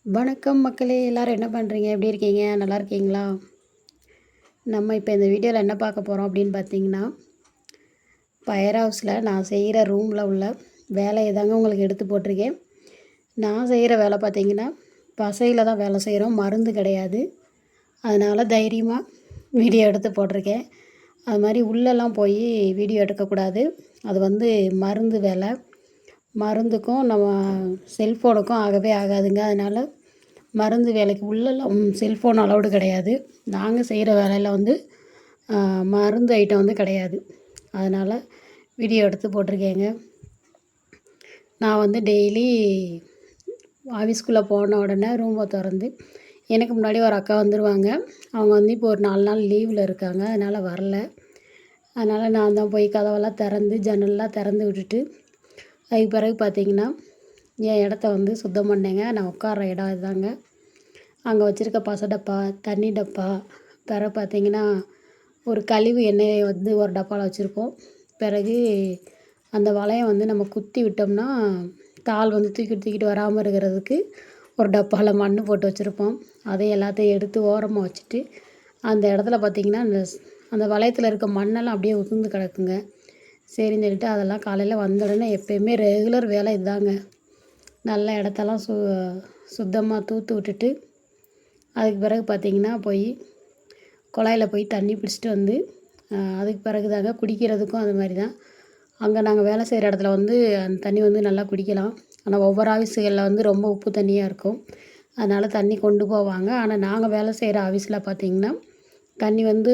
வணக்கம் மக்களே! எல்லோரும் என்ன பண்ணுறீங்க? எப்படி இருக்கீங்க? நல்லா இருக்கீங்களா? நம்ம இப்போ இந்த வீடியோவில் என்ன பார்க்க போகிறோம் அப்படின்னு பார்த்தீங்கன்னா, ஃபயர் ஹவுஸில் நான் செய்கிற ரூமில் உள்ள வேலையை தாங்க உங்களுக்கு எடுத்து போட்டிருக்கேன். நான் செய்கிற வேலை பார்த்தீங்கன்னா, பசையில் தான் வேலை செய்கிறோம், மருந்து கிடையாது. அதனால் தைரியமாக வீடியோ எடுத்து போட்டிருக்கேன். அது மாதிரி உள்ளெல்லாம் போய் வீடியோ எடுக்கக்கூடாது. அது வந்து மருந்து வேலை. மருந்துக்கும் நம்ம செல்ஃபோனுக்கும் ஆகவே ஆகாதுங்க. அதனால் மருந்து வேலைக்கு உள்ளெல்லாம் செல்ஃபோன் அலவுடு கிடையாது. நாங்கள் செய்கிற வேலையில் வந்து மருந்து ஐட்டம் வந்து கிடையாது. அதனால் வீடியோ எடுத்து போட்டிருக்கேங்க. நான் வந்து டெய்லி ஆஃபீஸ்க்குள்ளே போன உடனே ரூமை திறந்து எனக்கு முன்னாடி ஒரு அக்கா வந்துடுவாங்க. அவங்க வந்து இப்போ ஒரு 4 நாள் லீவில் இருக்காங்க. அதனால் வரல. அதனால் நான் தான் போய் கதவெல்லாம் திறந்து ஜன்னல்லாம் திறந்து விட்டுட்டு அதுக்கு பிறகு பார்த்திங்கன்னா என் இடத்த வந்து சுத்தம் பண்ணேங்க. நான் உட்கார்ற இடம் இதுதாங்க. அங்கே வச்சுருக்க பசை டப்பா, தண்ணி டப்பா, பிறகு பார்த்திங்கன்னா ஒரு கழிவு எண்ணெயை வந்து ஒரு டப்பாவில் வச்சுருப்போம். பிறகு அந்த வளையம் வந்து நம்ம குத்தி விட்டோம்னா தாள் வந்து தூக்கிட்டு வராமல் இருக்கிறதுக்கு ஒரு டப்பாவில் மண் போட்டு வச்சுருப்போம். அதை எல்லாத்தையும் எடுத்து ஓரமாக வச்சுட்டு அந்த இடத்துல பார்த்திங்கன்னா அந்த வளையத்தில் இருக்க மண்ணெல்லாம் அப்படியே உதிர்ந்து கிடக்குங்க. சரின்னு சொல்லிட்டு அதெல்லாம் காலையில் வந்த உடனே எப்போயுமே ரெகுலர் வேலை இதுதாங்க. நல்ல இடத்தெல்லாம் சுத்தமாக தூத்து விட்டுட்டு அதுக்கு பிறகு பார்த்திங்கன்னா போய் குழாயில் போய் தண்ணி பிடிச்சிட்டு வந்து அதுக்கு பிறகு தாங்க குடிக்கிறதுக்கும் அது மாதிரி தான். அங்கே நாங்கள் வேலை செய்கிற இடத்துல வந்து அந்த தண்ணி வந்து நல்லா குடிக்கலாம். ஆனால் ஒவ்வொரு ஆஃபீஸுகளில் வந்து ரொம்ப உப்பு தண்ணியாக இருக்கும். அதனால் தண்ணி கொண்டு போவாங்க. ஆனால் நாங்கள் வேலை செய்கிற ஆஃபீஸில் பார்த்திங்கன்னா தண்ணி வந்து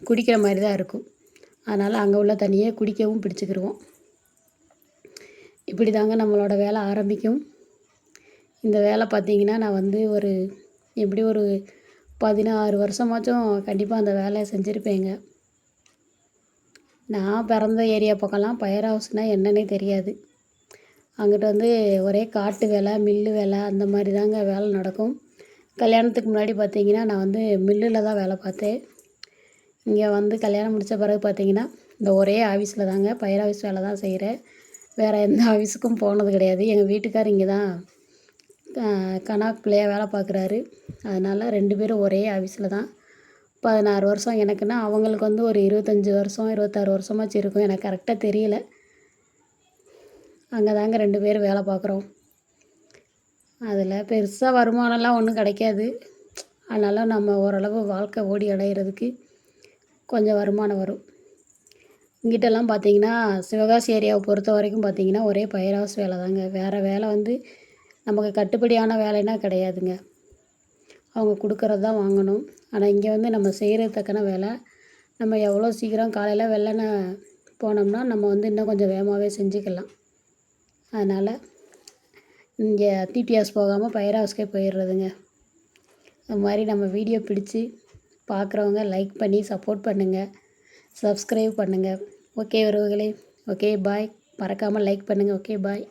குடிக்கிற மாதிரி தான் இருக்கும். அதனால் அங்கே உள்ள தண்ணியை குடிக்கவும் பிடிச்சிக்கிருவோம். இப்படி தாங்க நம்மளோட வேலை ஆரம்பிக்கும். இந்த வேலை பார்த்திங்கன்னா நான் வந்து எப்படி ஒரு 16 வருஷமாச்சும் கண்டிப்பாக அந்த வேலையை செஞ்சுருப்பேங்க. நான் பிறந்த ஏரியா பக்கம்லாம் ஃபயர் ஹவுஸ்னால் என்னன்னே தெரியாது. அங்கிட்டு வந்து ஒரே காட்டு வேலை, மில்லு வேலை அந்த மாதிரி தாங்க வேலை நடக்கும். கல்யாணத்துக்கு முன்னாடி பார்த்திங்கன்னா நான் வந்து மில்லில் தான் வேலை பார்த்தேன். இங்கே வந்து கல்யாணம் முடித்த பிறகு பார்த்திங்கன்னா இந்த ஒரே ஆஃபீஸில் தாங்க ஃபயர் ஹவுஸ் வேலை தான் செய்கிறேன். வேறு எந்த ஆஃபீஸுக்கும் போனது கிடையாது. எங்கள் வீட்டுக்கார் இங்கே தான் கனாக் பிள்ளையாக வேலை பார்க்குறாரு. அதனால் 2 பேரும் ஒரே ஆஃபீஸில் தான் 16 வருஷம் எனக்குன்னா அவங்களுக்கு வந்து ஒரு 25 வருஷம் 26 வருஷமாச்சும் இருக்கும். எனக்கு கரெக்டாக தெரியல. அங்கே தாங்க 2 பேரும் வேலை பார்க்குறோம். அதில் பெருசாக வருமானம்லாம் ஒன்றும் கிடைக்காது. அதனால் நம்ம ஓரளவு வாழ்க்கை ஓடி அடைகிறதுக்கு கொஞ்சம் வருமானம் வரும். இங்கிட்டெல்லாம் பார்த்திங்கன்னா சிவகாசி ஏரியாவை பொறுத்த வரைக்கும் பார்த்திங்கன்னா ஒரே ஃபயர் ஹவுஸ் வேலை தாங்க. வேறு வேலை வந்து நமக்கு கட்டுப்படியான வேலைன்னா கிடையாதுங்க. அவங்க கொடுக்கறது தான் வாங்கணும். ஆனால் இங்கே வந்து நம்ம செய்கிறதுக்கான வேலை. நம்ம எவ்வளோ சீக்கிரம் காலையில் வெள்ளன போனோம்னா நம்ம வந்து இன்னும் கொஞ்சம் வேகமாகவே செஞ்சுக்கலாம். அதனால் இங்கே டிடிஎஸ் போகாமல் ஃபயர் ஹவுஸ்க்கே போயிடுறதுங்க. அது மாதிரி நம்ம வீடியோ பிடிச்சி பார்க்குறவங்க லைக் பண்ணி சப்போர்ட் பண்ணுங்கள், சப்ஸ்கிரைப் பண்ணுங்கள். ஓகே உறவுகளே, ஓகே பாய். மறக்காமல் லைக் பண்ணுங்கள். Okay bye.